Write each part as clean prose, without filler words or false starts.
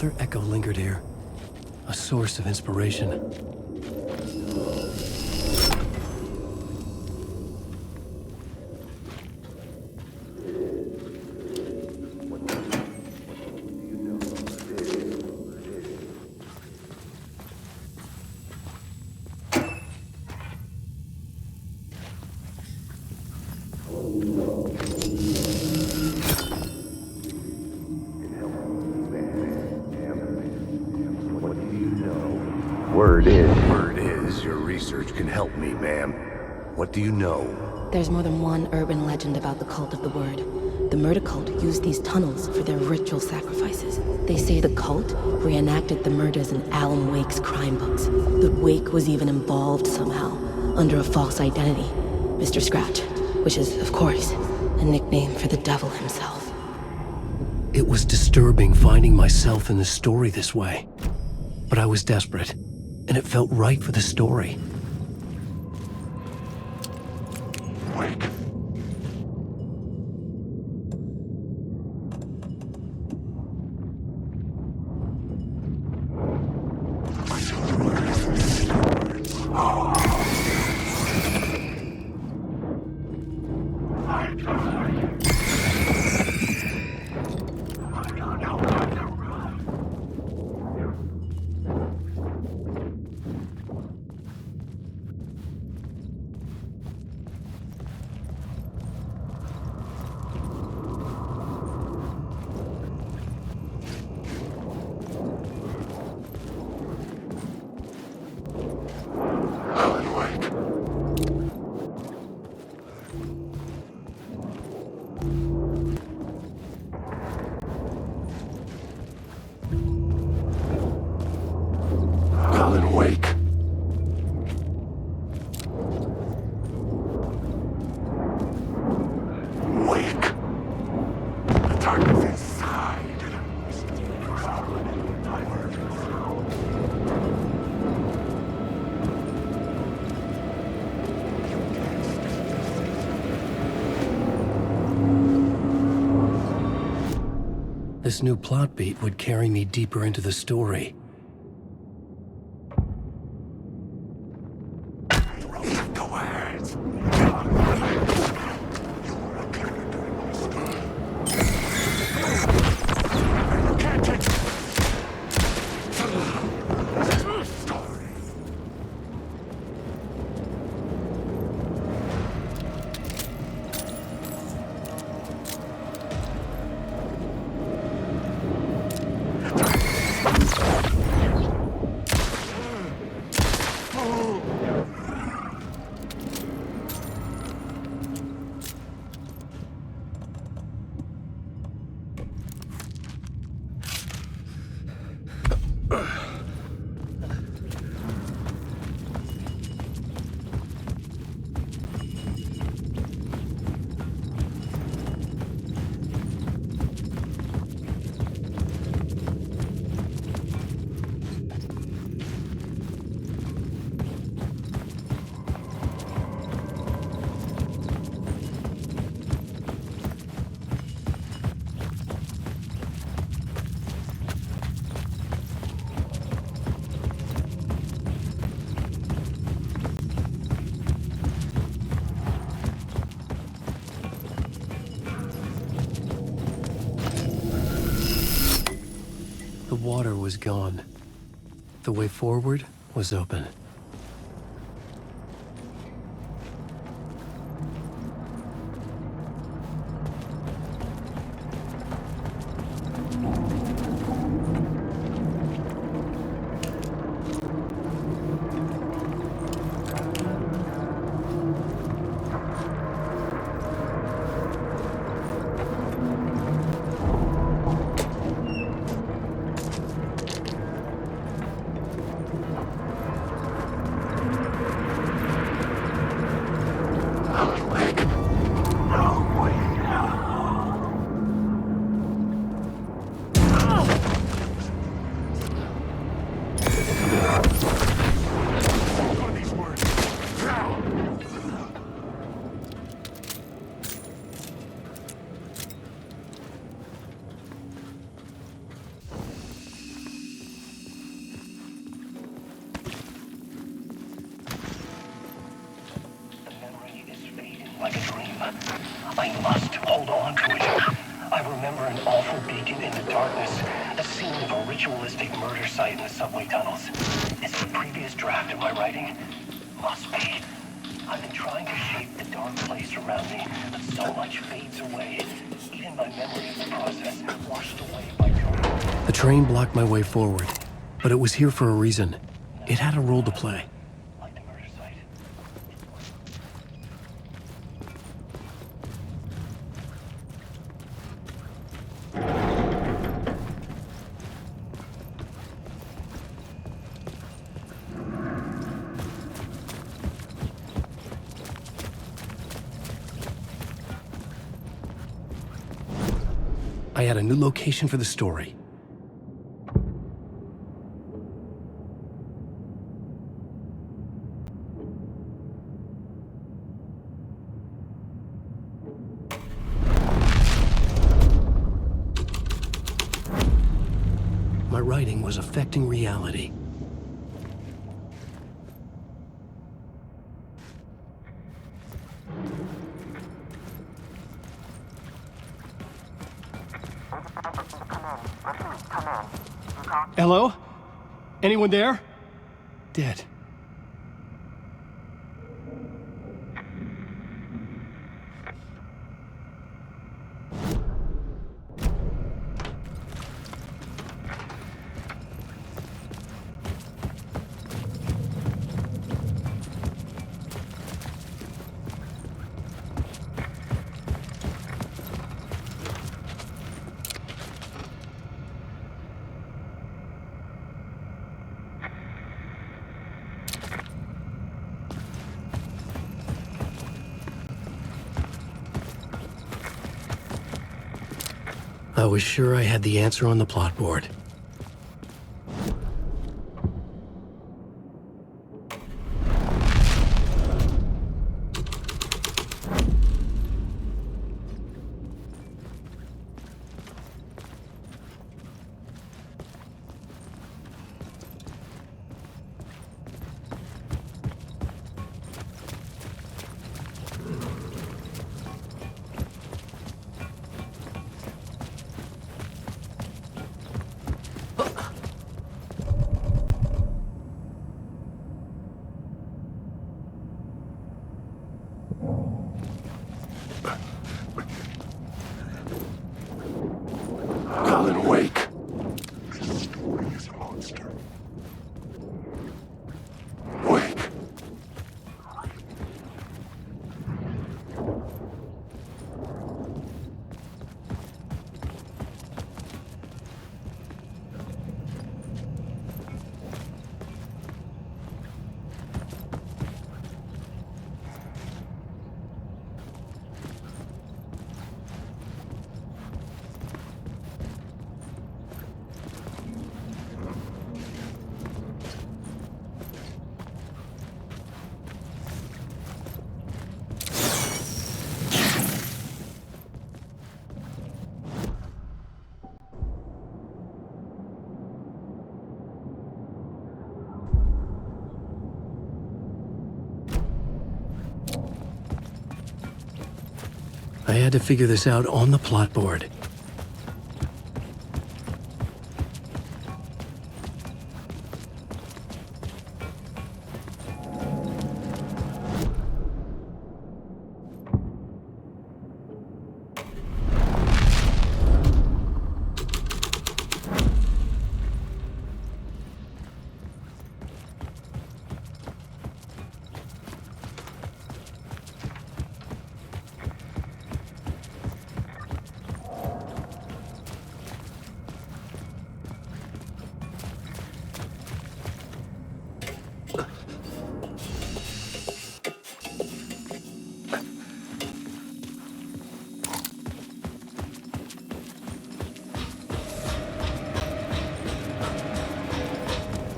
Another echo lingered here, a source of inspiration. Word is, your research can help me, ma'am. What do you know? There's more than one urban legend about the cult of the Word. The murder cult used these tunnels for their ritual sacrifices. They say the cult reenacted the murders in Alan Wake's crime books. The Wake was even involved somehow, under a false identity, Mr. Scratch, which is, of course, a nickname for the devil himself. It was disturbing finding myself in the story this way. But I was desperate, and it felt right for the story. Wake. This new plot beat would carry me deeper into the story. The water was gone. The way forward was open. remember an awful beacon in the darkness, a scene of a ritualistic murder site in the subway tunnels. Is it a previous draft of my writing? Must be. I've been trying to shape the dark place around me, but so much fades away. Even my memory of the process washed away by your... The train blocked my way forward, but it was here for a reason. It had a role to play. Like the murder site. I had a new location for the story. My writing was affecting reality. Hello? Anyone there? Dead. I was sure I had the answer on the plot board. Wake. Wake. I had to figure this out on the plot board.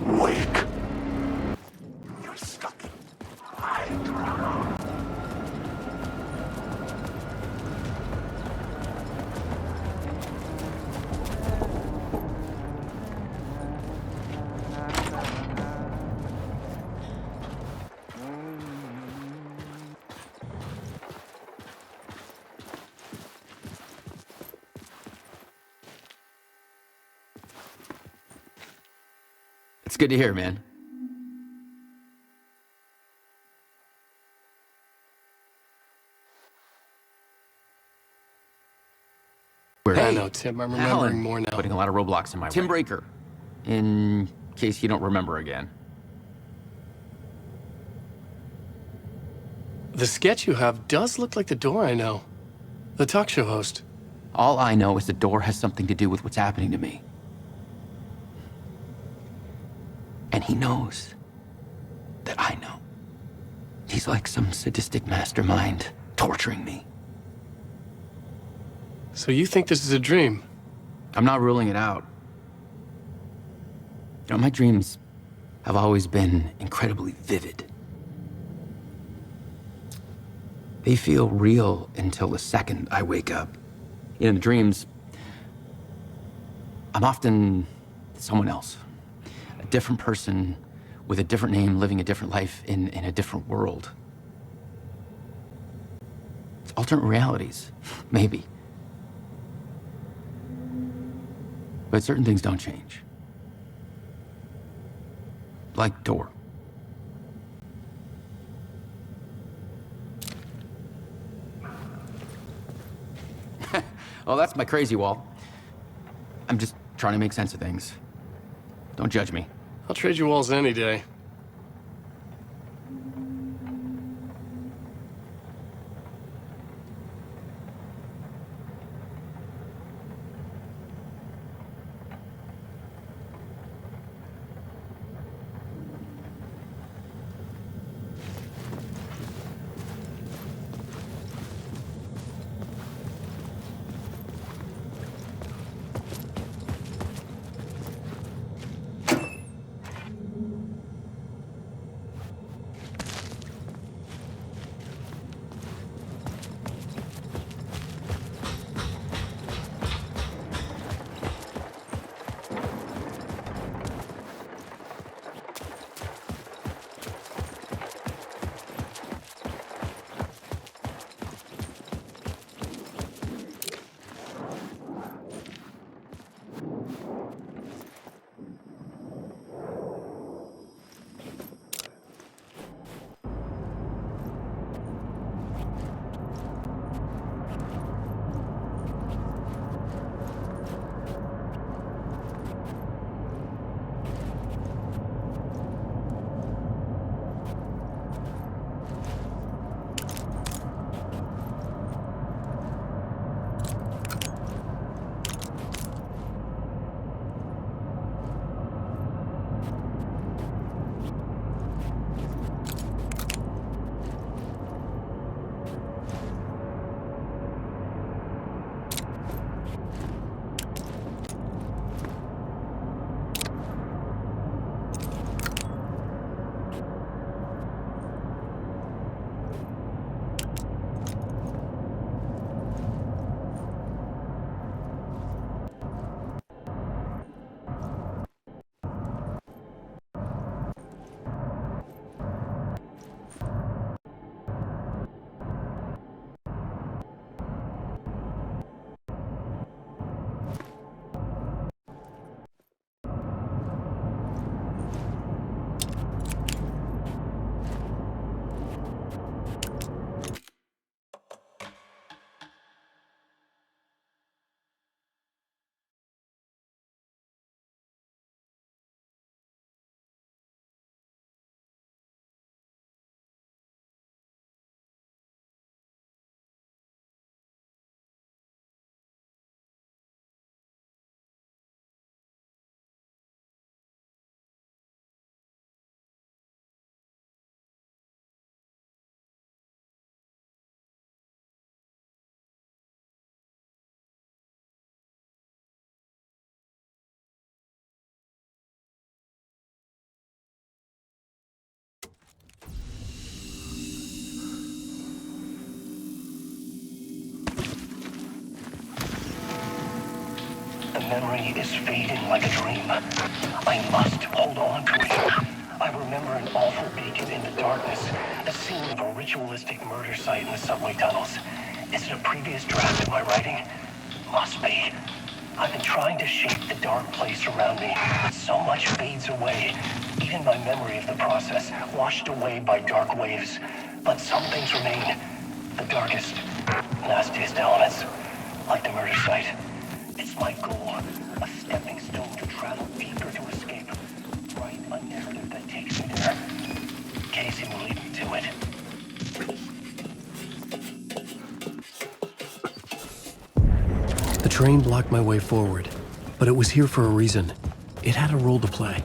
Wake. You're stuck in my drama. It's good to hear, man. I know, Tim. I'm remembering Alan, more now. putting a lot of roadblocks in my way. Tim Breaker, in case you don't remember again. The sketch you have does look like the door I know. The talk show host. All I know is the door has something to do with what's happening to me. And he knows that I know. He's like some sadistic mastermind torturing me. So you think this is a dream? I'm not ruling it out. You know, my dreams have always been incredibly vivid. They feel real until the second I wake up. In the dreams, I'm often someone else. A different person with a different name, living a different life in a different world. It's alternate realities, maybe. But certain things don't change. Like door. Oh, that's my crazy wall. I'm just trying to make sense of things. Don't judge me. I'll trade you walls any day. The memory is fading like a dream. I must hold on to it. I remember an awful beacon in the darkness, the scene of a ritualistic murder site in the subway tunnels. Is it a previous draft of my writing? Must be. I've been trying to shape the dark place around me, but so much fades away. Even my memory of the process, washed away by dark waves. But some things remain. The darkest, nastiest elements, like the murder site. It's my goal, a stepping stone to travel deeper to escape. Write a narrative that takes me there. Casey will lead me to it. The train blocked my way forward, but it was here for a reason. It had a role to play.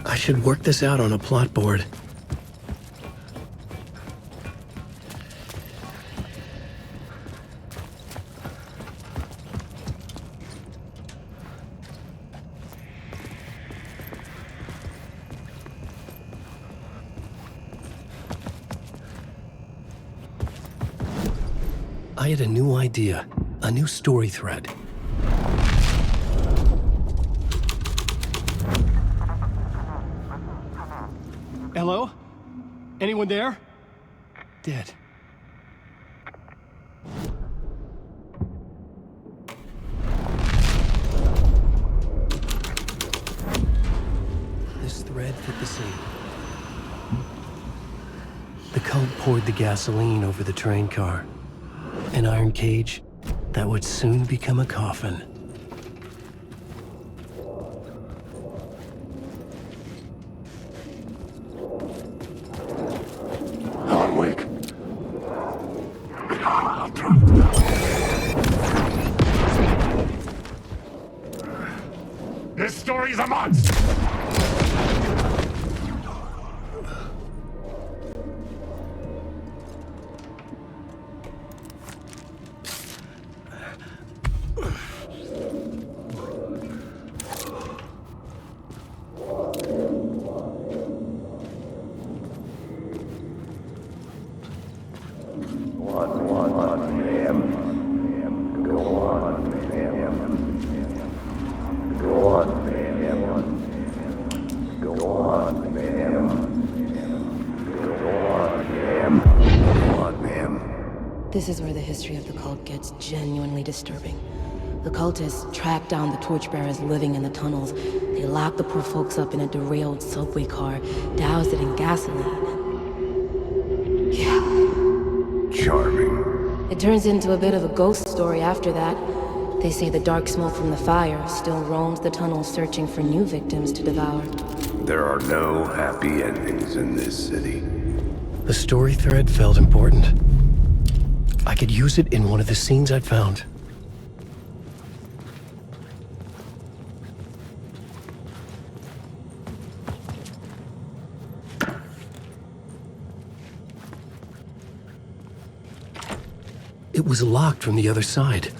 I should work this out on a plot board. I had a new idea, a new story thread. Hello? Anyone there? Dead. This thread fit the scene. The cult poured the gasoline over the train car. An iron cage that would soon become a coffin. Alan Wake. This story's a monster! This is where the history of the cult gets genuinely disturbing. The cultists tracked down the torchbearers living in the tunnels. They locked the poor folks up in a derailed subway car, doused it in gasoline. Yeah. Charming. It turns into a bit of a ghost story after that. They say the dark smoke from the fire still roams the tunnels searching for new victims to devour. There are no happy endings in this city. The story thread felt important. I could use it in one of the scenes I'd found. It was locked from the other side.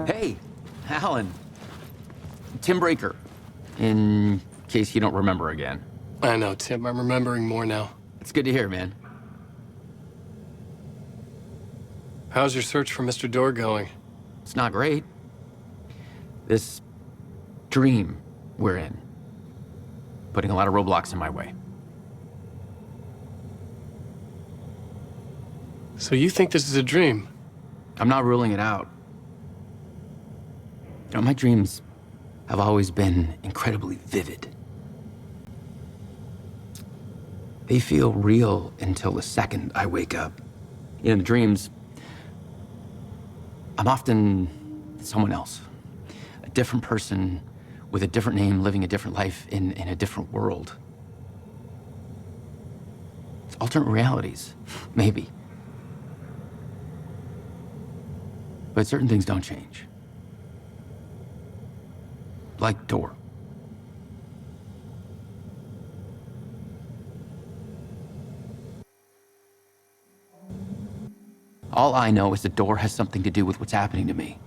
Hey, Alan. Tim Breaker, in case you don't remember again. I know, Tim. I'm remembering more now. It's good to hear, man. How's your search for Mr. Door going? It's not great. This dream we're in, putting a lot of roadblocks in my way. So you think this is a dream? I'm not ruling it out. You know, my dreams have always been incredibly vivid. They feel real until the second I wake up. In the dreams, I'm often someone else. A different person with a different name, living a different life in a different world. It's alternate realities, maybe. But certain things don't change. Like Door. All I know is the Door has something to do with what's happening to me.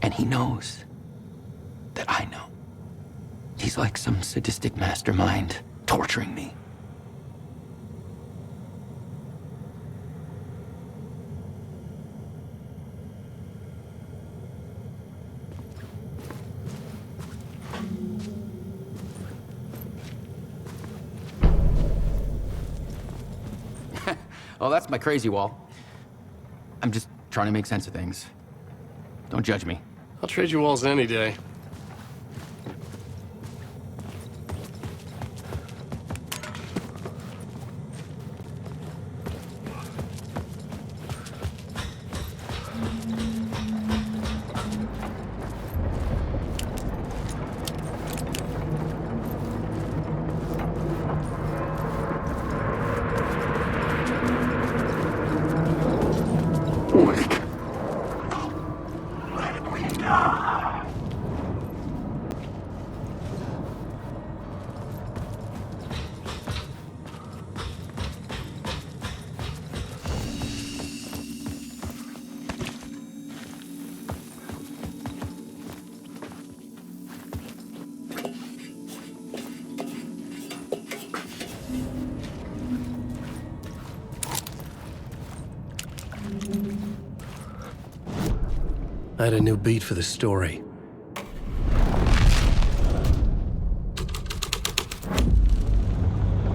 And he knows that I know. He's like some sadistic mastermind torturing me. Oh, that's my crazy wall. I'm just trying to make sense of things. Don't judge me. I'll trade you walls any day. I had a new beat for the story.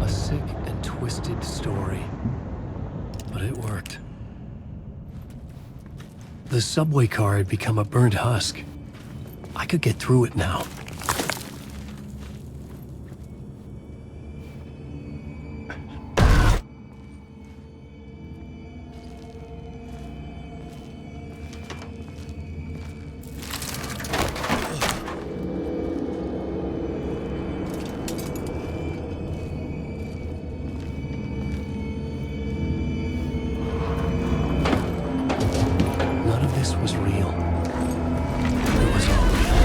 A sick and twisted story. But it worked. The subway car had become a burnt husk. I could get through it now. This was real. It was all real.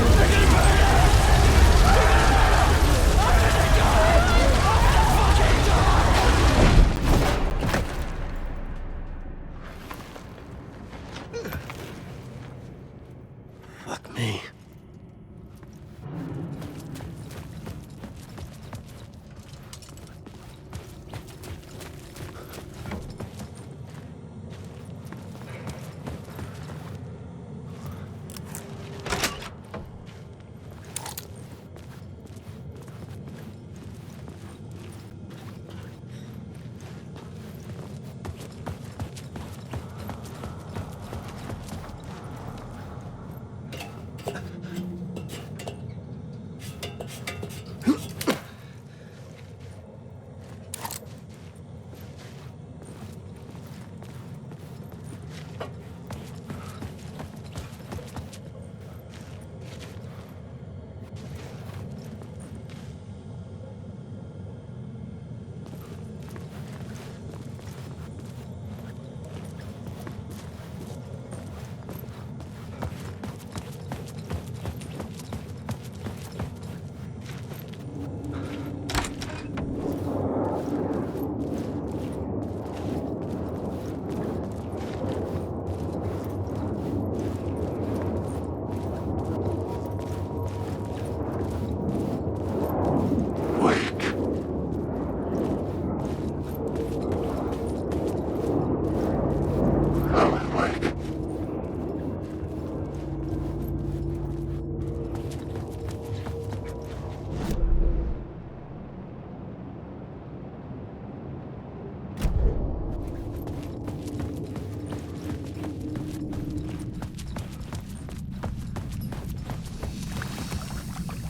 Fuck me.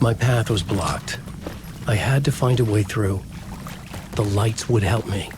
My path was blocked. I had to find a way through. The lights would help me.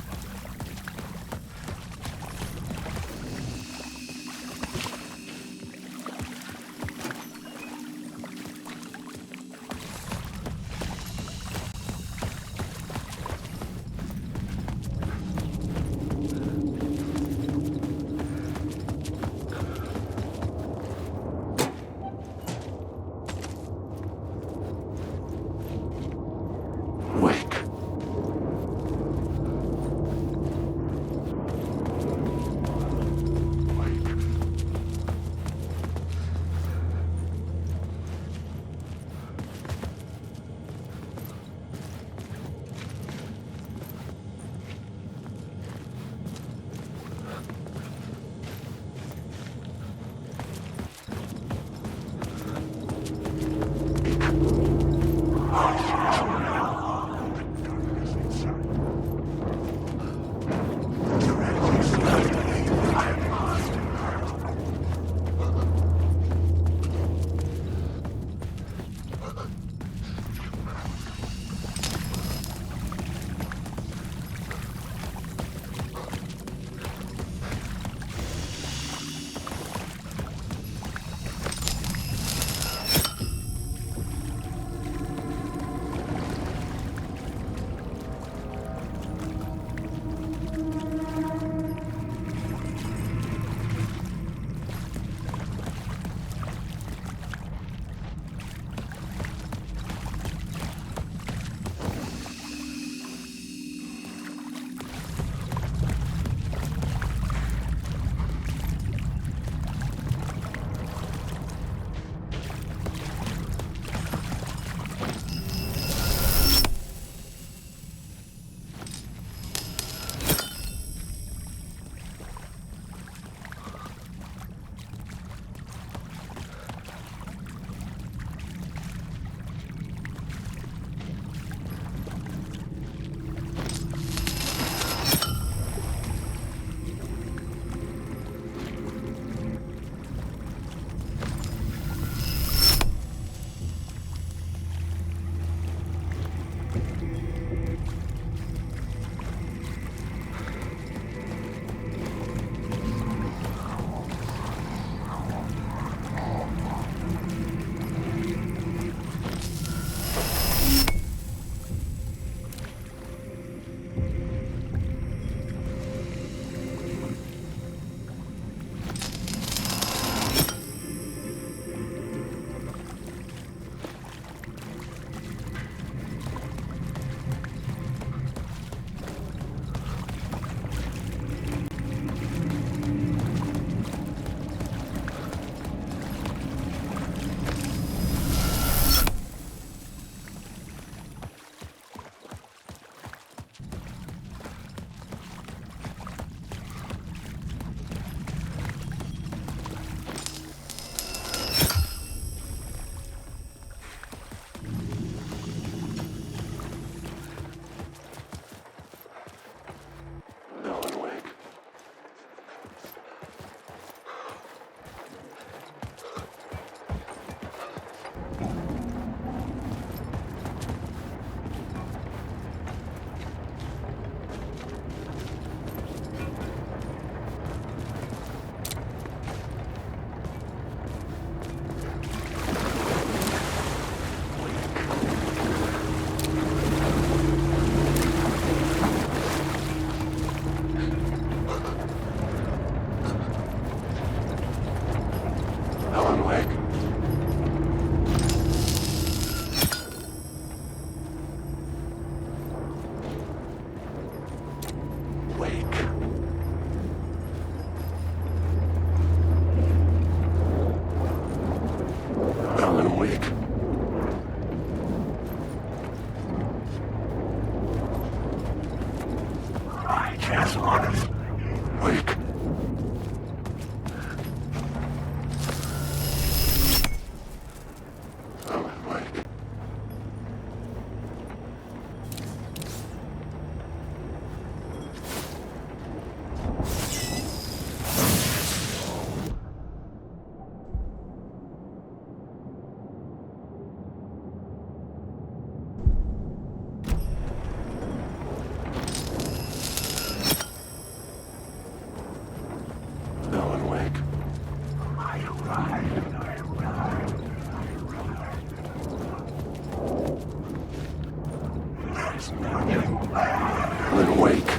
Alan Wake.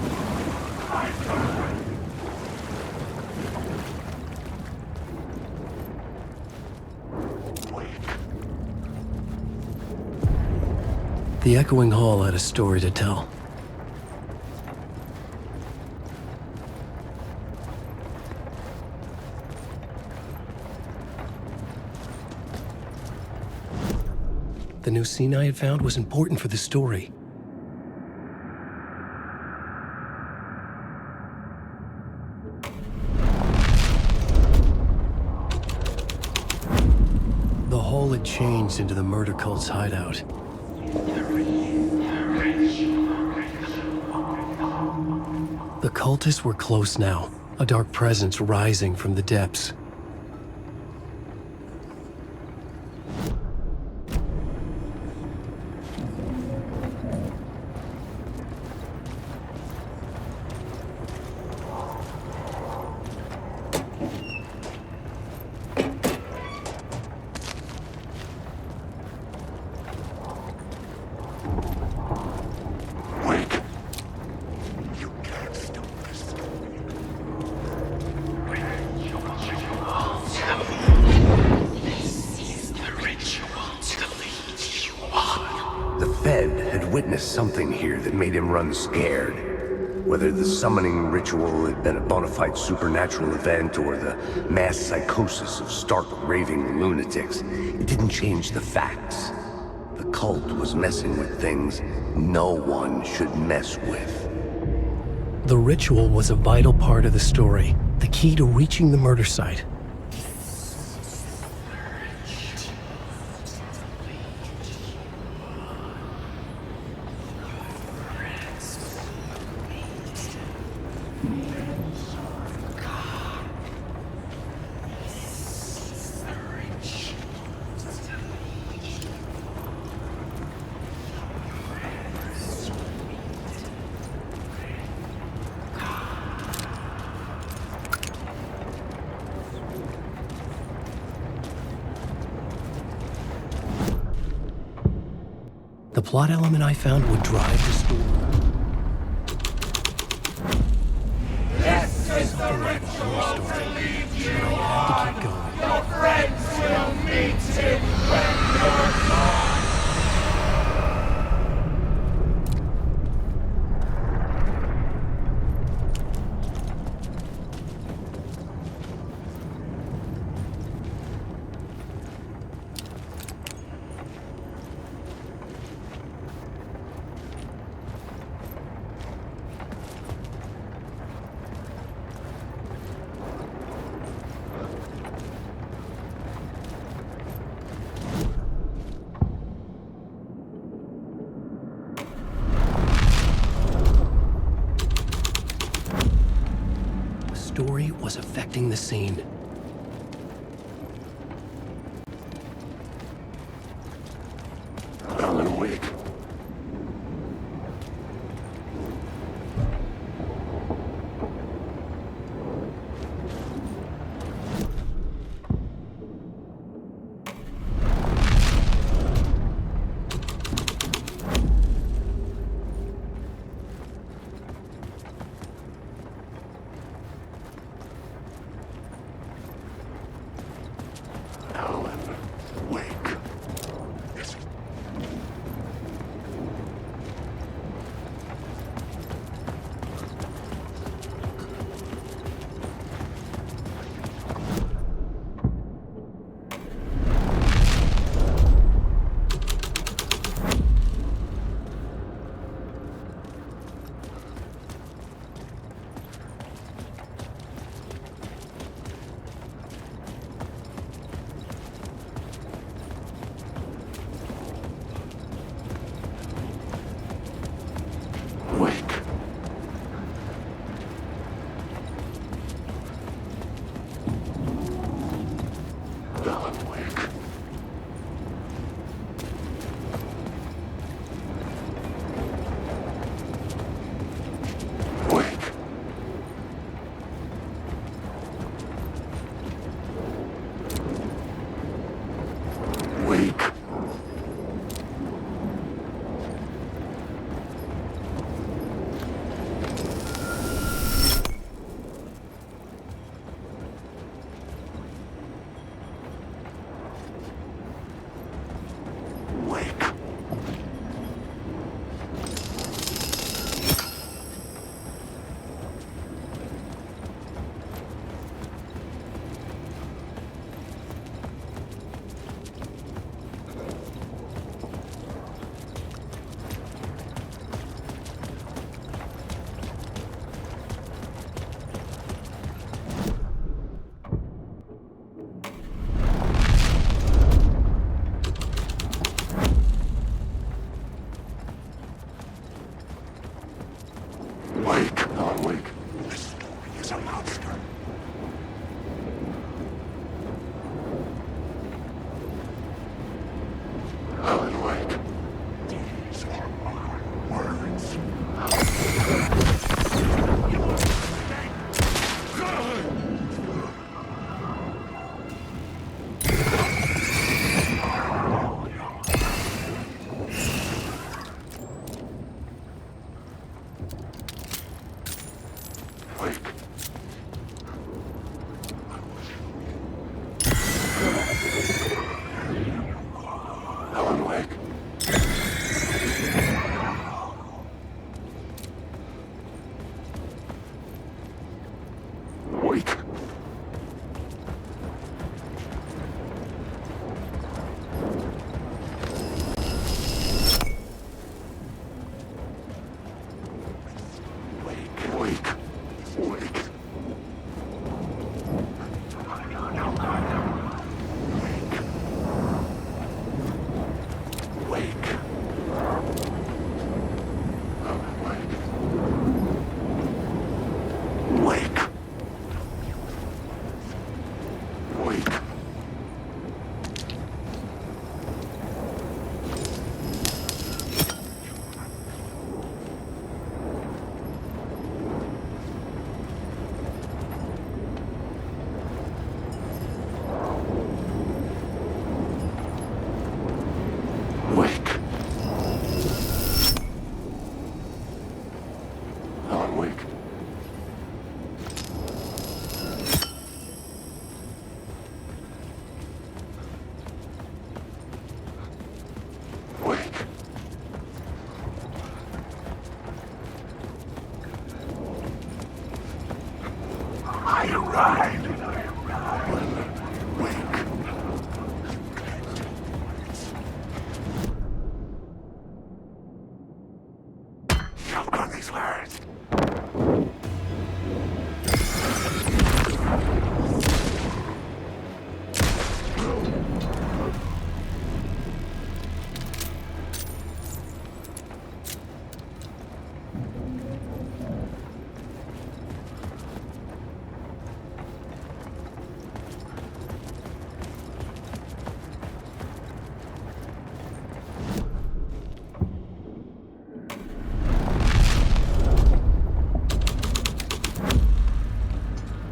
The echoing hall had a story to tell. The new scene I had found was important for the story. The hall had changed into the murder cult's hideout. The cultists were close now, a dark presence rising from the depths. Something here that made him run scared. Whether the summoning ritual had been a bona fide supernatural event or the mass psychosis of stark raving lunatics, it didn't change the facts. The cult was messing with things no one should mess with. The ritual was a vital part of the story, the key to reaching the murder site. The plot element I found would drive the story. This is the ritual to lead you on. Keep going. Your friends will meet him when you're gone. Story was affecting the scene. Alan Wake.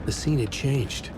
The scene had changed.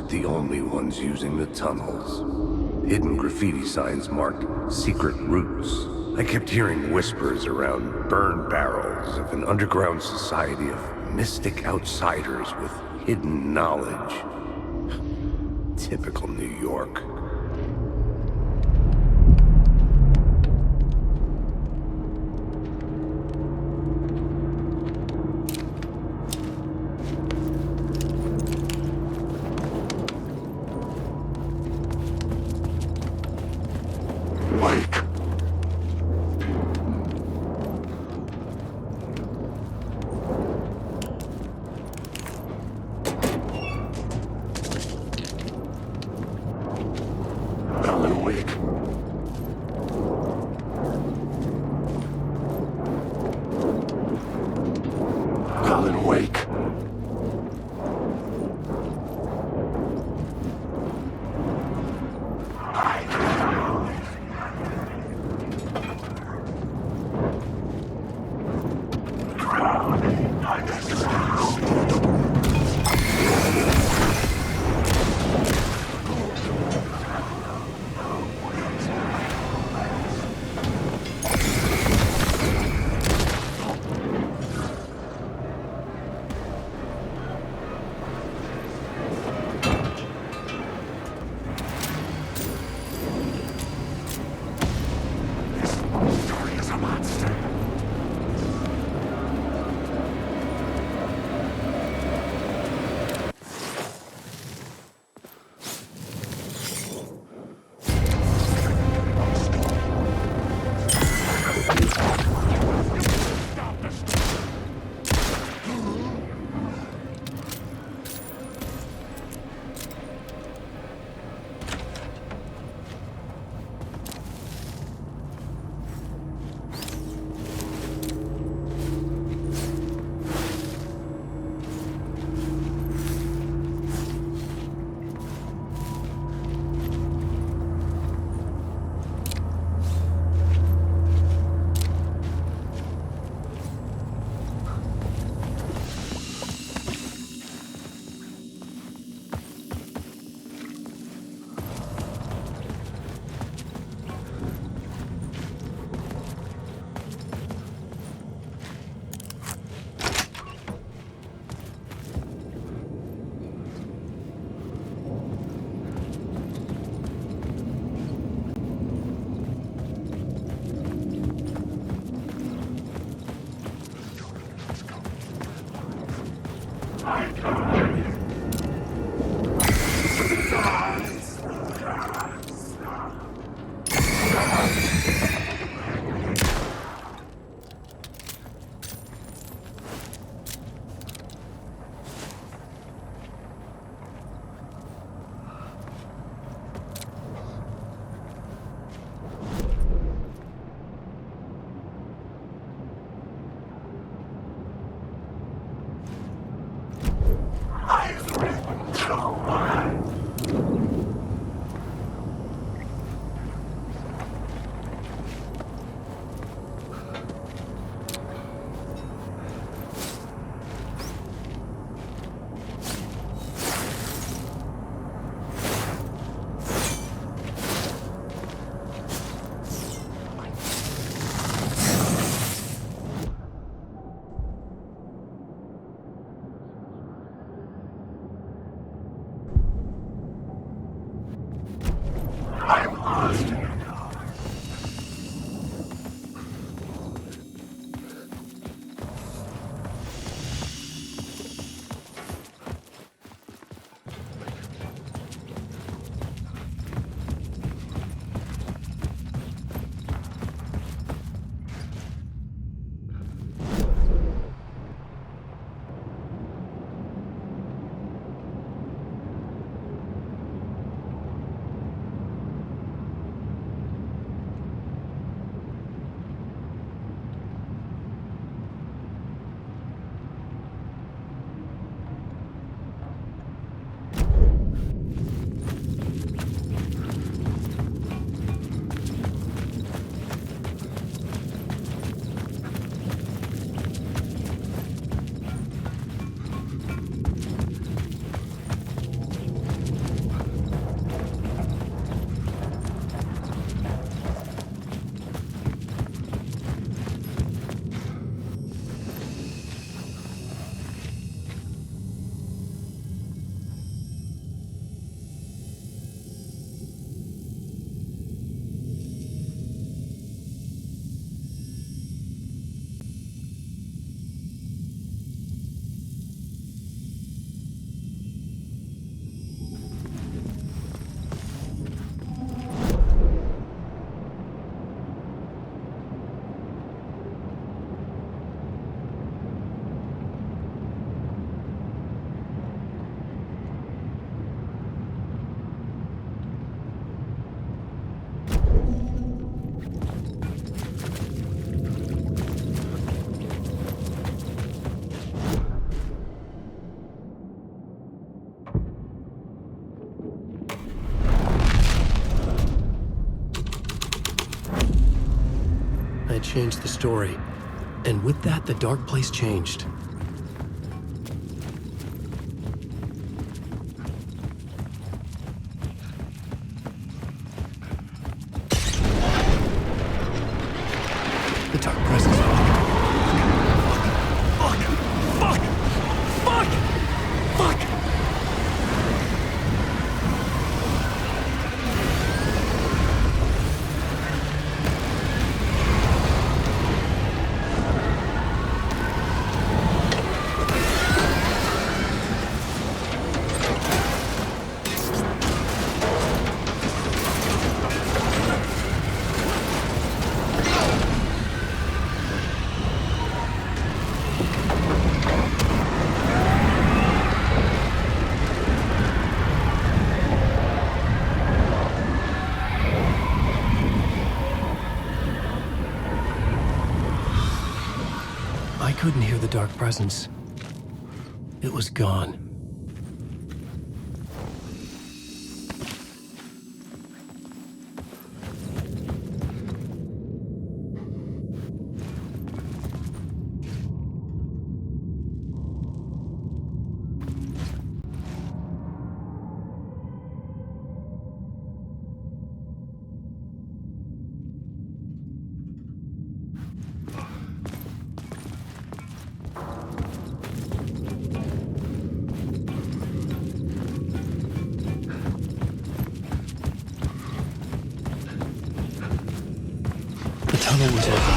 weren't the only ones using the tunnels. Hidden graffiti signs marked secret routes. I kept hearing whispers around burn barrels of an underground society of mystic outsiders with hidden knowledge. Typical New York. I'd changed the story. And with that, the dark place changed. The dark presence. Fuck! I couldn't hear the dark presence. It was gone. The tunnel was open.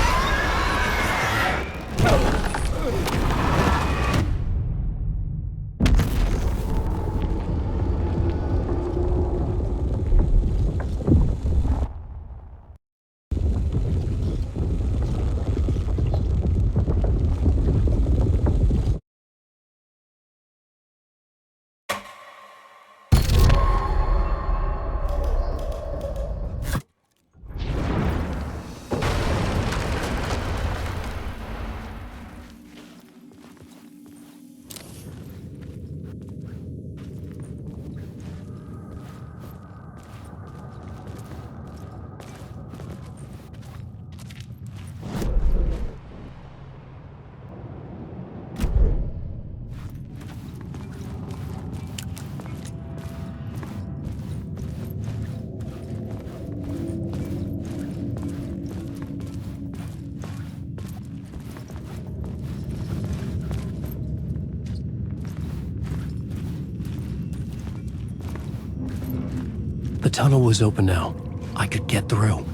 The tunnel was open now. I could get through.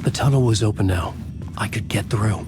The tunnel was open now. I could get through.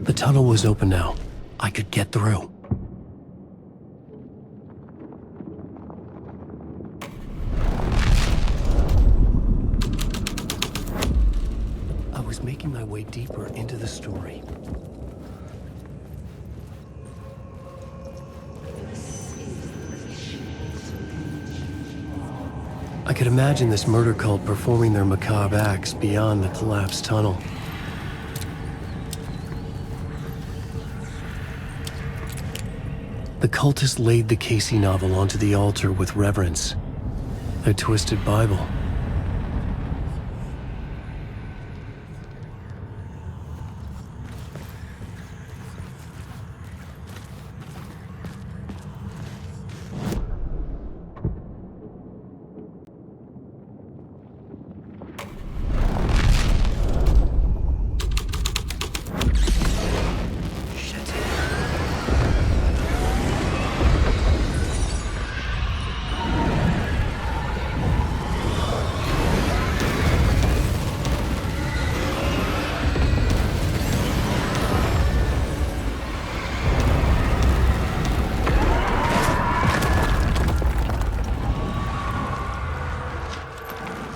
The tunnel was open now. I could get through. I was making my way deeper into the story. I could imagine this murder cult performing their macabre acts beyond the collapsed tunnel. The cultists laid the Casey novel onto the altar with reverence. Their twisted Bible.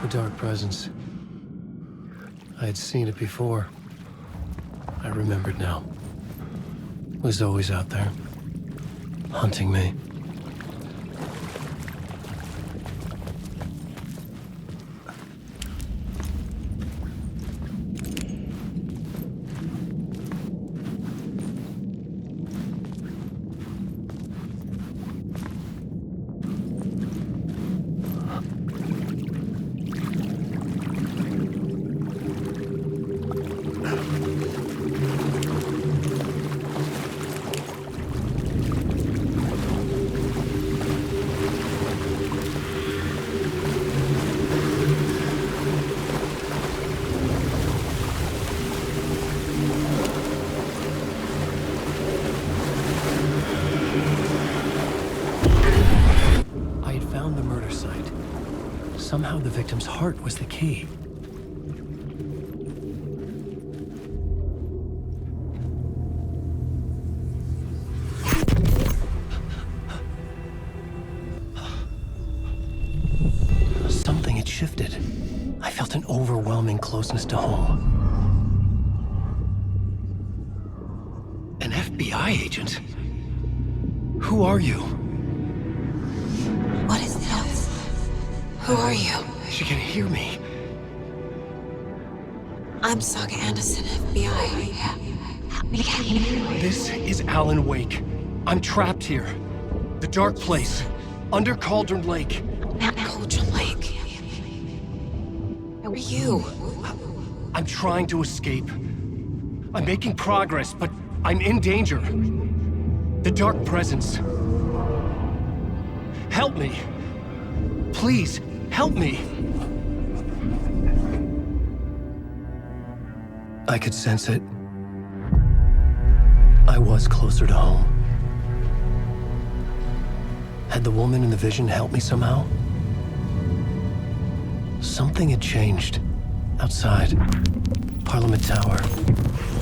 The dark presence. I had seen it before. I remembered now. It was always out there, hunting me. Somehow the victim's heart was the key. Something had shifted. I felt an overwhelming closeness to home. An FBI agent? Who are you? What is this? Who are you? She can hear me. I'm Saga Anderson, FBI. This is Alan Wake. I'm trapped here. The dark place. Under Cauldron Lake. At Cauldron Lake. Who are you? I'm trying to escape. I'm making progress, but I'm in danger. The dark presence. Help me. please, help me! I could sense it. I was closer to home. Had the woman in the vision helped me somehow? Something had changed. Outside. Parliament Tower.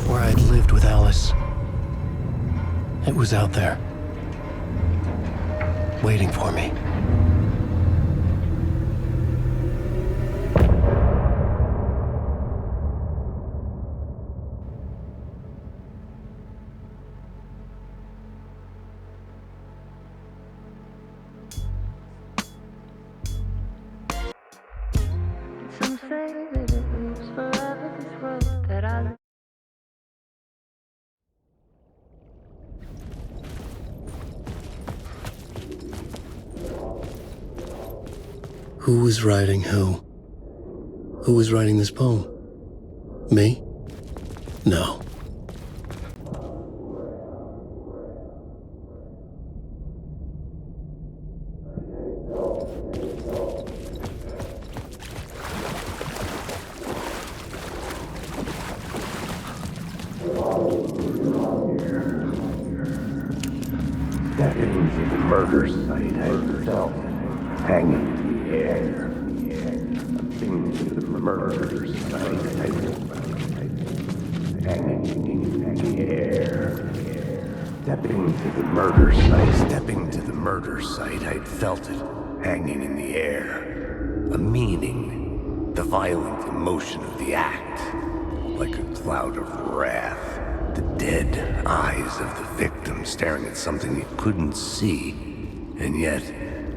Where I'd lived with Alice. It was out there. Waiting for me. Some say that it moves forever, this road that I... Who was writing who? Who was writing this poem? Me? No. That is the murder site I felt hanging in the air. Things to the murder site hanging in the air. Stepping to the murder site, I'd felt it hanging in the air. A meaning, the violent emotion of the act, like a cloud of wrath. The dead eyes of the victim staring at something you couldn't see, and yet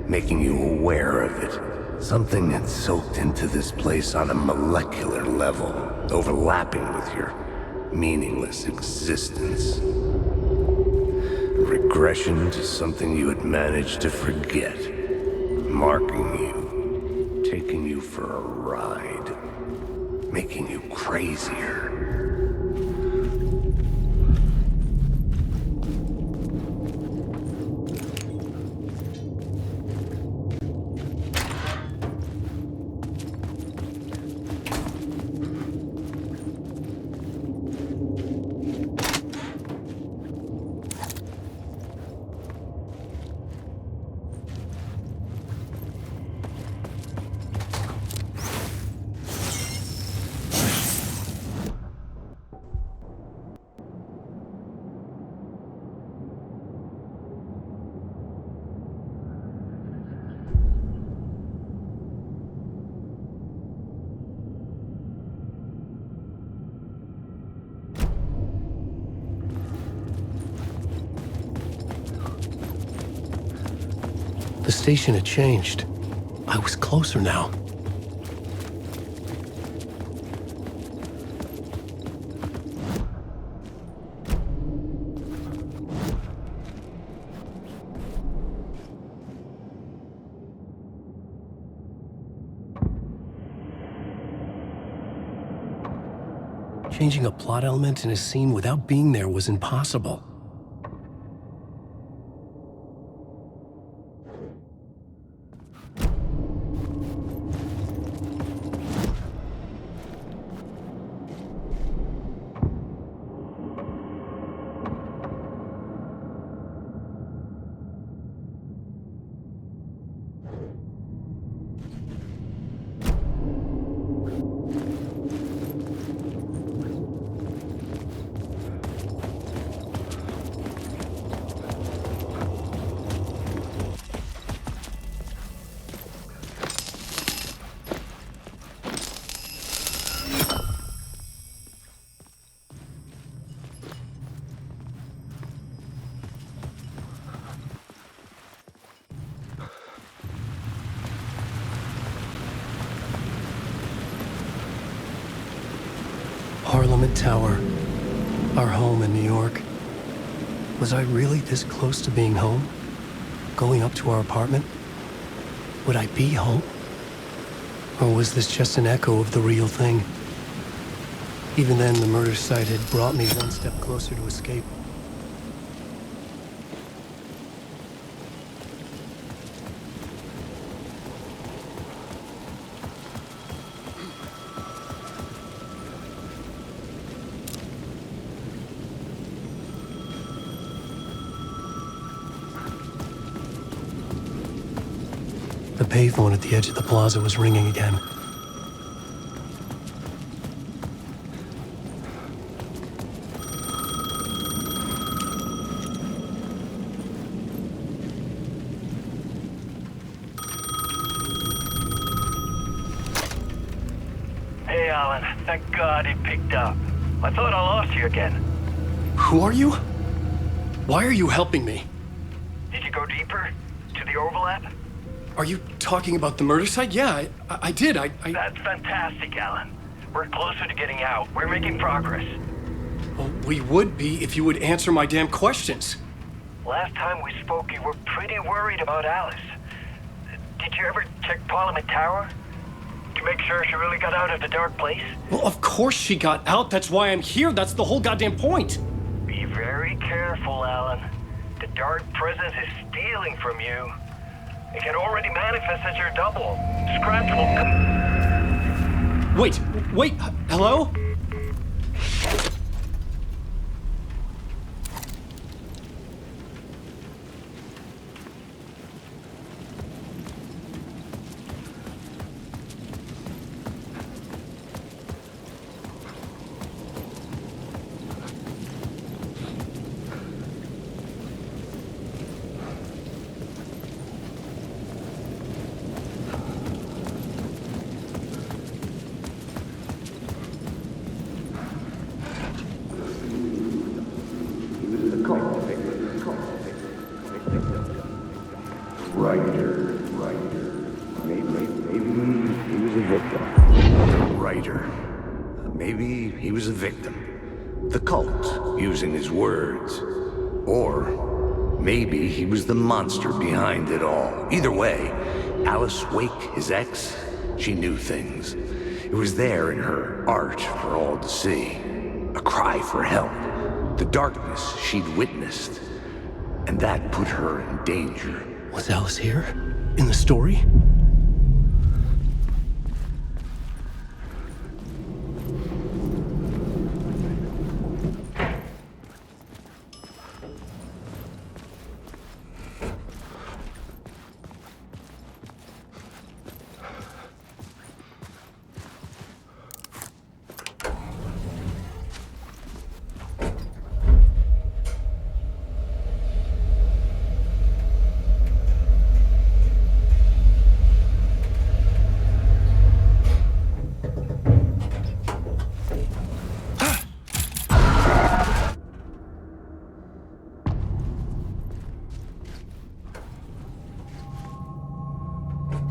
making you aware of it. Something had soaked into this place on a molecular level, overlapping with your meaningless existence. Regression to something you had managed to forget, marking you, taking you for a ride, making you crazier. The station had changed. I was closer now. Changing a plot element in a scene without being there was impossible. Parliament Tower, our home in New York. Was I really this close to being home? Going up to our apartment? Would I be home? Or was this just an echo of the real thing? Even then, the murder site had brought me one step closer to escape. payphone at the edge of the plaza was ringing again. Hey, Alan. Thank God it picked up. I thought I lost you again. Who are you? Why are you helping me? Did you go deeper? To the overlap? Are you talking about the murder site? Yeah, I did. That's fantastic, Alan. We're closer to getting out. We're making progress. Well, we would be if you would answer my damn questions. Last time we spoke, you were pretty worried about Alice. Did you ever check Parliament Tower? To make sure she really got out of the dark place? Well, of course she got out. That's why I'm here. That's the whole goddamn point. Be very careful, Alan. The dark presence is stealing from you. It can already manifest as your double. Scratch will come. Wait, hello? Maybe he was a victim. The cult, using his words. Or maybe he was the monster behind it all. Either way, Alice Wake, his ex, she knew things. It was there in her art for all to see. A cry for help. The darkness she'd witnessed. And that put her in danger. Was Alice here? In the story?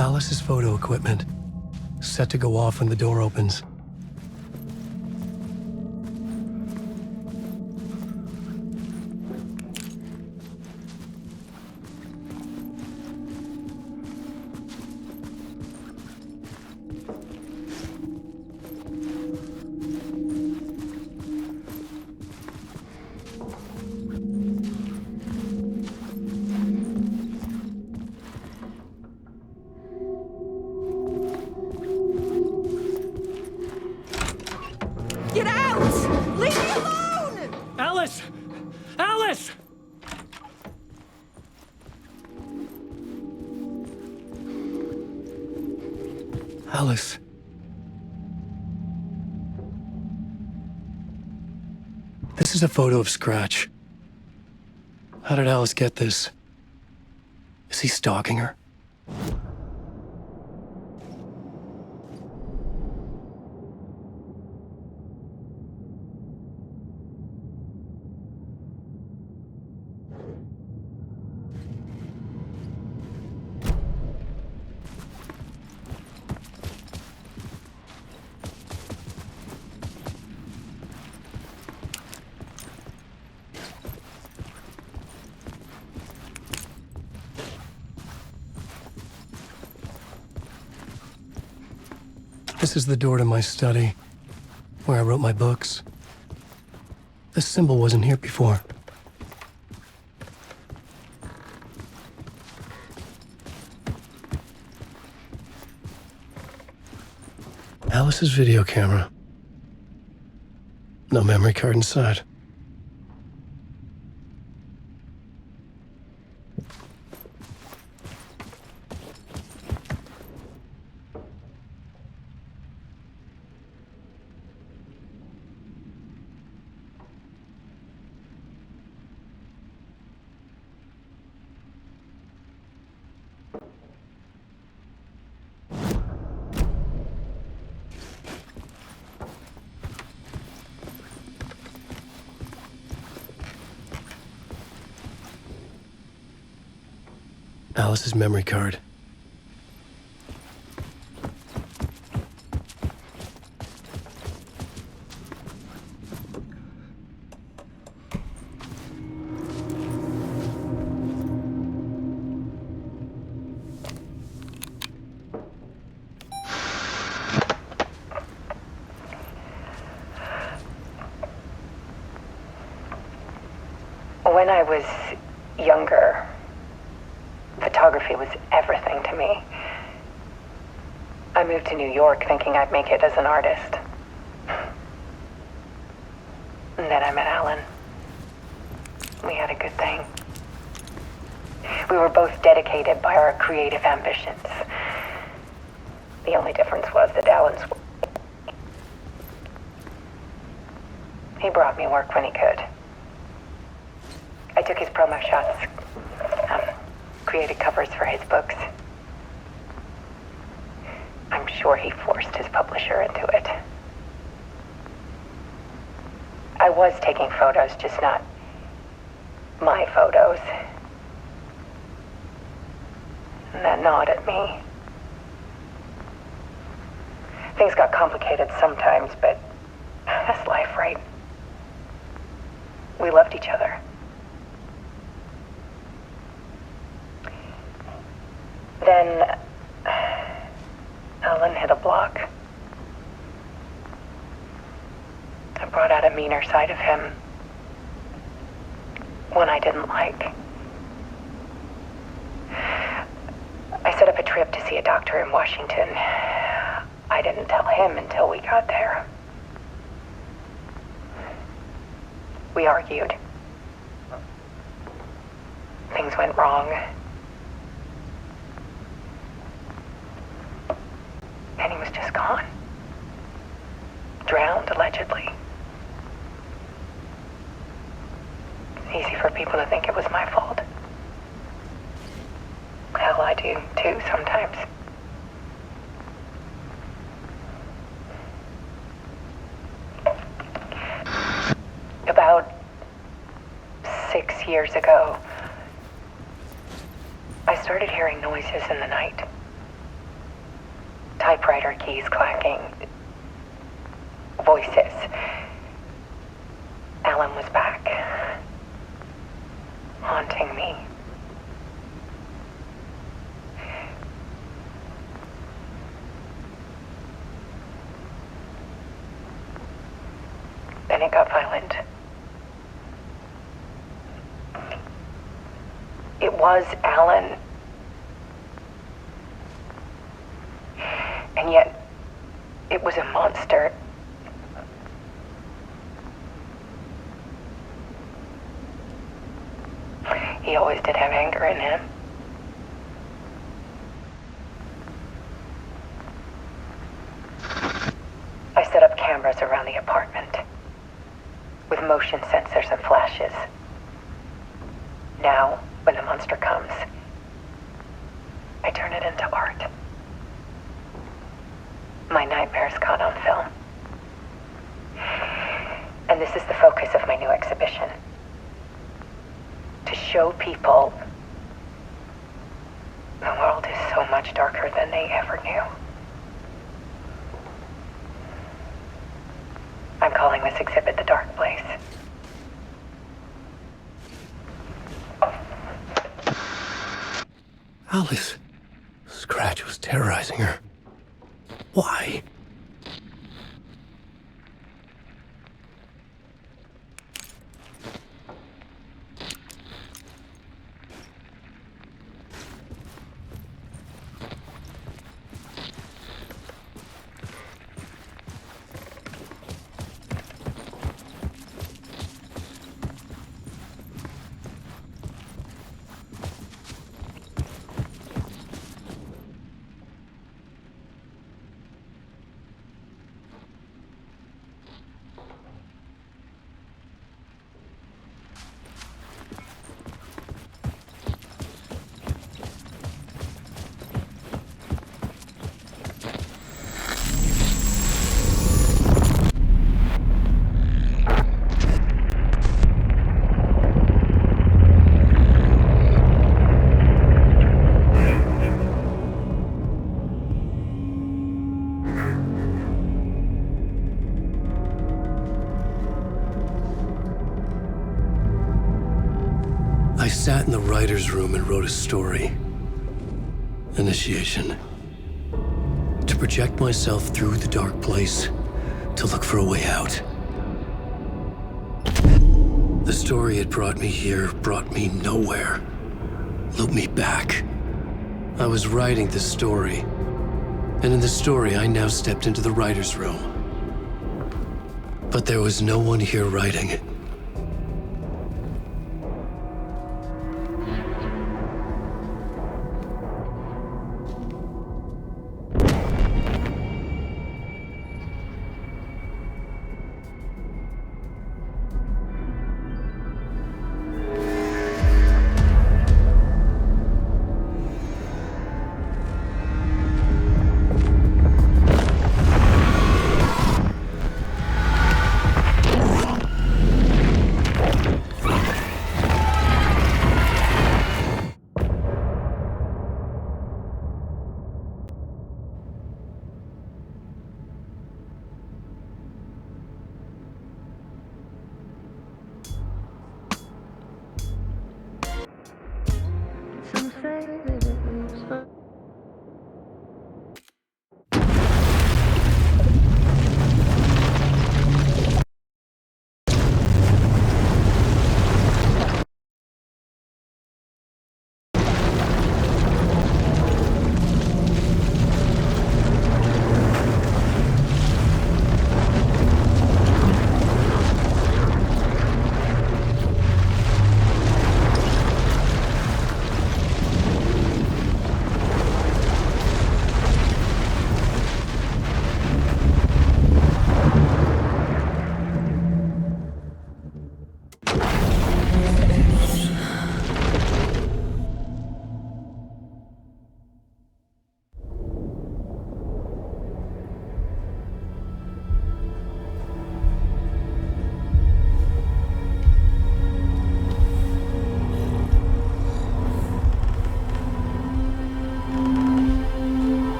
Alice's photo equipment, set to go off when the door opens. Get out! Leave me alone! Alice! Alice! Alice. This is a photo of Scratch. How did Alice get this? Is he stalking her? This is the door to my study, where I wrote my books. This symbol wasn't here before. Alice's video camera. No memory card inside. Alice's memory card. When I was younger, photography was everything to me. I moved to New York thinking I'd make it as an artist. And then I met Alan. We had a good thing. We were both dedicated by our creative ambitions. The only difference was that Alan's... He brought me work when he could. I took his promo shots, created covers for his books. I'm sure he forced his publisher into it. I was taking photos, just not my photos. And that gnawed at me. Things got complicated sometimes, but that's life, right? We loved each other. Then Alan hit a block. I brought out a meaner side of him. One I didn't like. I set up a trip to see a doctor in Washington. I didn't tell him until we got there. We argued. Things went wrong. And he was just gone. Drowned, allegedly. It's easy for people to think it was my fault. Hell, I do, too, sometimes. About 6 years ago, I started hearing noises in the night. Typewriter keys clacking. Voices. Alan was back. Haunting me. Then it got violent. It was Alan. And yet, it was a monster. He always did have anger in him. I set up cameras around the apartment with motion sensors and flashes. Now, when the monster comes, I turn it into art. My nightmares caught on film. And this is the focus of my new exhibition. To show people the world is so much darker than they ever knew. I'm calling this exhibit The Dark Place. Alice. Scratch was terrorizing her. Why? I sat in the writer's room and wrote a story. Initiation. To project myself through the dark place, to look for a way out. The story had brought me here, brought me nowhere. Looped me back. I was writing the story. And in the story, I now stepped into the writer's room. But there was no one here writing it. Some say that it was fun.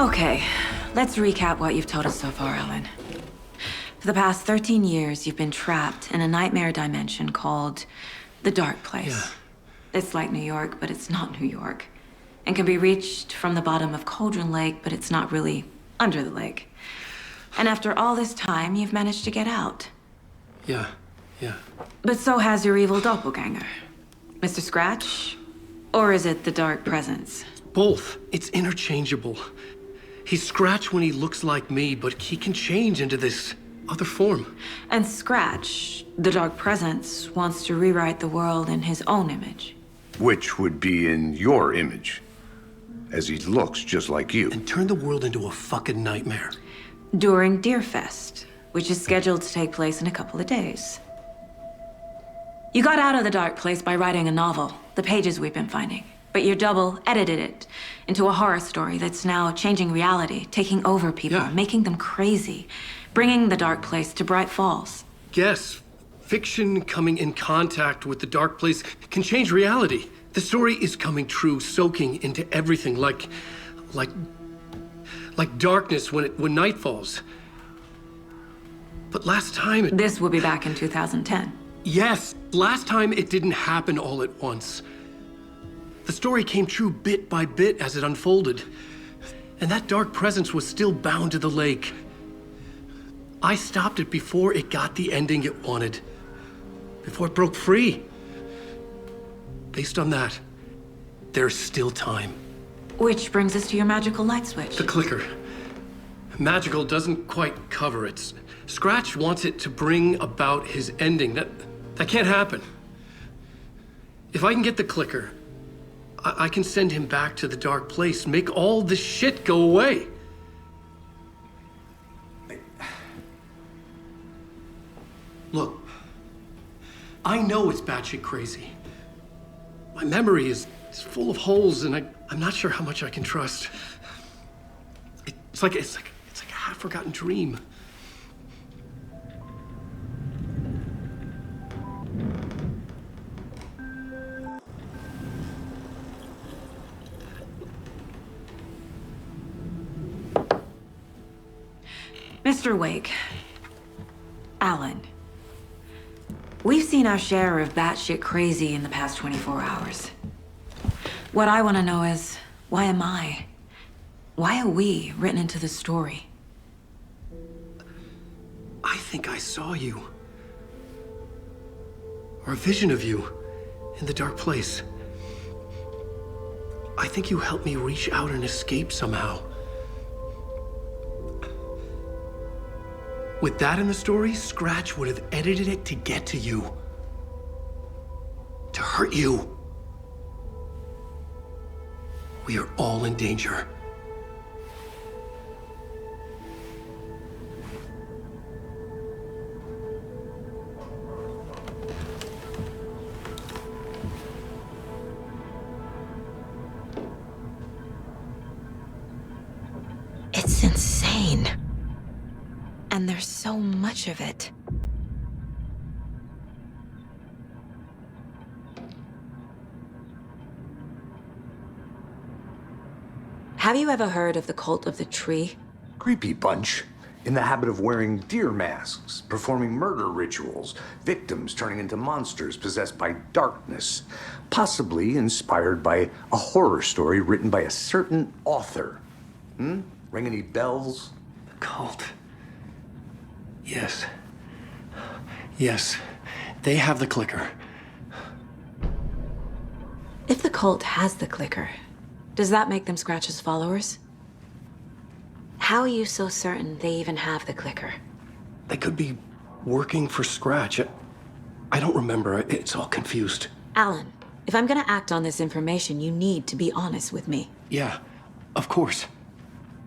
Okay, let's recap what you've told us so far, Ellen. For the past 13 years, you've been trapped in a nightmare dimension called the Dark Place. Yeah. It's like New York, but it's not New York. And can be reached from the bottom of Cauldron Lake, but it's not really under the lake. And after all this time, you've managed to get out. Yeah. But so has your evil doppelganger. Mr. Scratch? Or is it the Dark Presence? Both. It's interchangeable. He's Scratch when he looks like me, but he can change into this other form. And Scratch, the Dark Presence, wants to rewrite the world in his own image. Which would be in your image, as he looks just like you. And turn the world into a fucking nightmare. During Deerfest, which is scheduled to take place in a couple of days. You got out of the Dark Place by writing a novel, the pages we've been finding. But your double edited it into a horror story that's now changing reality, taking over people, making them crazy, bringing the Dark Place to Bright Falls. Yes, fiction coming in contact with the Dark Place can change reality. The story is coming true, soaking into everything, like darkness when night falls. But last time This will be back in 2010. Yes, last time it didn't happen all at once. The story came true bit by bit as it unfolded. And that dark presence was still bound to the lake. I stopped it before it got the ending it wanted. Before it broke free. Based on that, there's still time. Which brings us to your magical light switch. The clicker. Magical doesn't quite cover it. Scratch wants it to bring about his ending. That can't happen. If I can get the clicker, I can send him back to the Dark Place, make all this shit go away. Look, I know it's batshit crazy. My memory is full of holes, and I'm not sure how much I can trust. It's like a half-forgotten dream. Mr. Wake, Alan, We've seen our share of batshit crazy in the past 24 hours. What I want to know is, why am I? Why are we written into the story? I think I saw you. Or a vision of you in the dark place. I think you helped me reach out and escape somehow. With that in the story, Scratch would have edited it to get to you. To hurt you. We are all in danger. It's insane. And there's so much of it. Have you ever heard of the cult of the tree? Creepy bunch. In the habit of wearing deer masks, performing murder rituals, victims turning into monsters possessed by darkness, possibly inspired by a horror story written by a certain author. Ring any bells? The cult. Yes. Yes. They have the clicker. If the cult has the clicker, does that make them Scratch's followers? How are you so certain they even have the clicker? They could be working for Scratch. I don't remember. It's all confused. Alan, if I'm gonna act on this information, you need to be honest with me. Yeah, of course.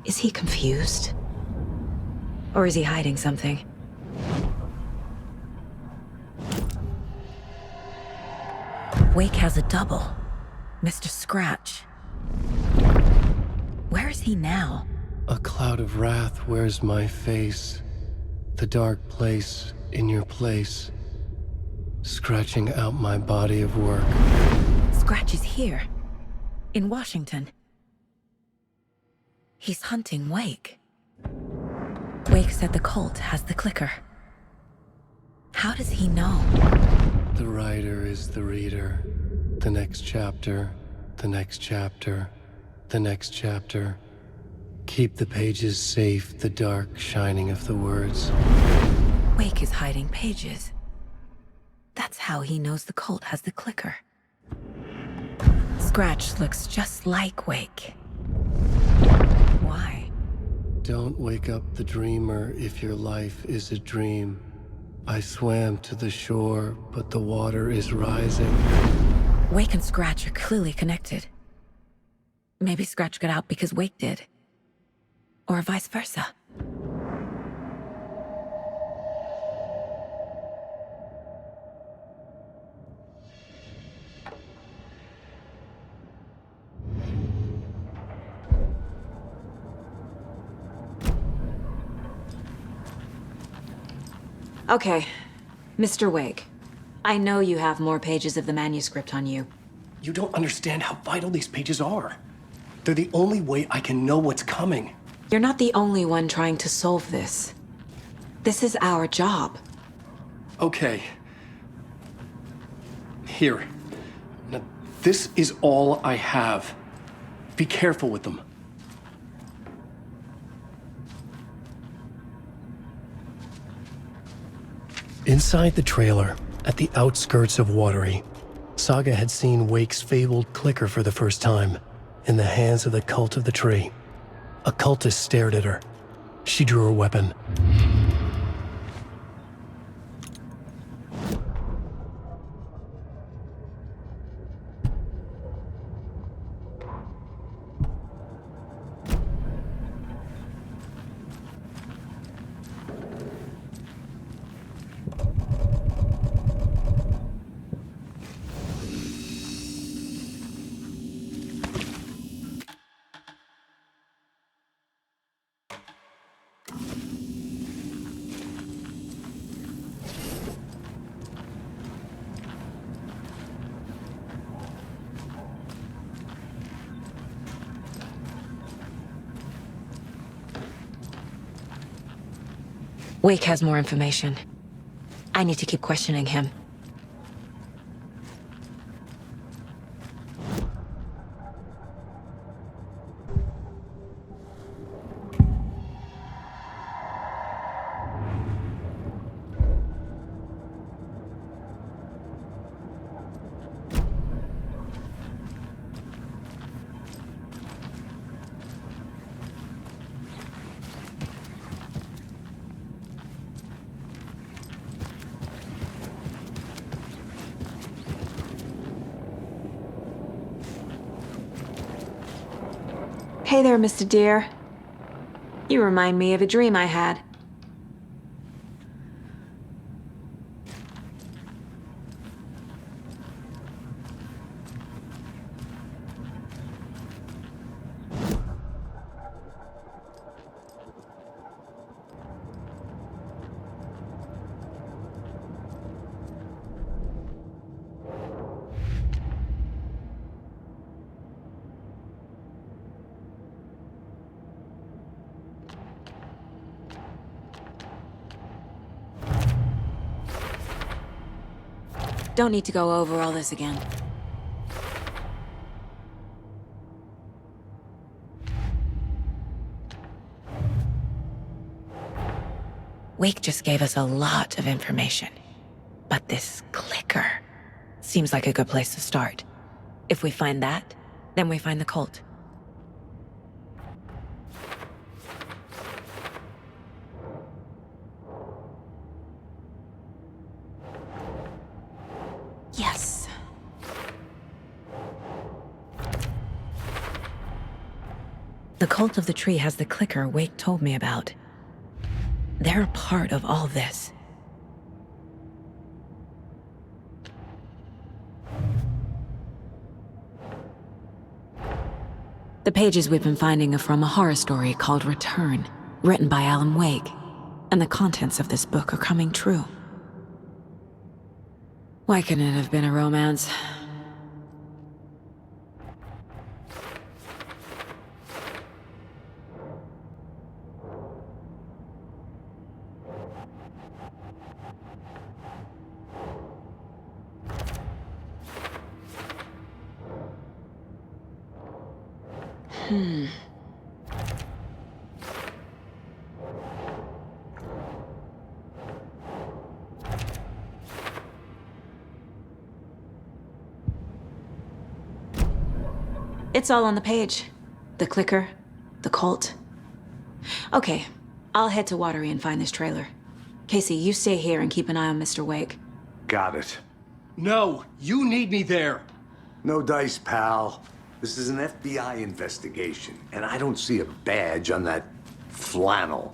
Is he confused? Or is he hiding something? Wake has a double. Mr. Scratch. Where is he now? A cloud of wrath wears my face. The dark place in your place. Scratching out my body of work. Scratch is here. In Washington. He's hunting Wake. Wake said the cult has the clicker. How does he know? The writer is the reader. The next chapter, the next chapter, the next chapter. Keep the pages safe, the dark shining of the words. Wake is hiding pages. That's how he knows the cult has the clicker. Scratch looks just like Wake. Why? Don't wake up the dreamer if your life is a dream. I swam to the shore, but the water is rising. Wake and Scratch are clearly connected. Maybe Scratch got out because Wake did. Or vice versa. Okay, Mr. Wake. I know you have more pages of the manuscript on you. You don't understand how vital these pages are. They're the only way I can know what's coming. You're not the only one trying to solve this. This is our job. Okay. Here. Now, this is all I have. Be careful with them. Inside the trailer, at the outskirts of Watery, Saga had seen Wake's fabled clicker for the first time, in the hands of the cult of the tree. A cultist stared at her. She drew her weapon. Wake has more information. I need to keep questioning him. Hey there, Mr. Deer. You remind me of a dream I had. Don't need to go over all this again. Wake just gave us a lot of information. But this clicker seems like a good place to start. If we find that, then we find the cult. Yes. The cult of the tree has the clicker Wake told me about. They're a part of all this. The pages we've been finding are from a horror story called Return, written by Alan Wake. And the contents of this book are coming true. Why couldn't it have been a romance? It's all on the page. The clicker, the cult. Okay, I'll head to Watery and find this trailer. Casey, you stay here and keep an eye on Mr. Wake. Got it. No, you need me there. No dice, pal. This is an FBI investigation, and I don't see a badge on that flannel.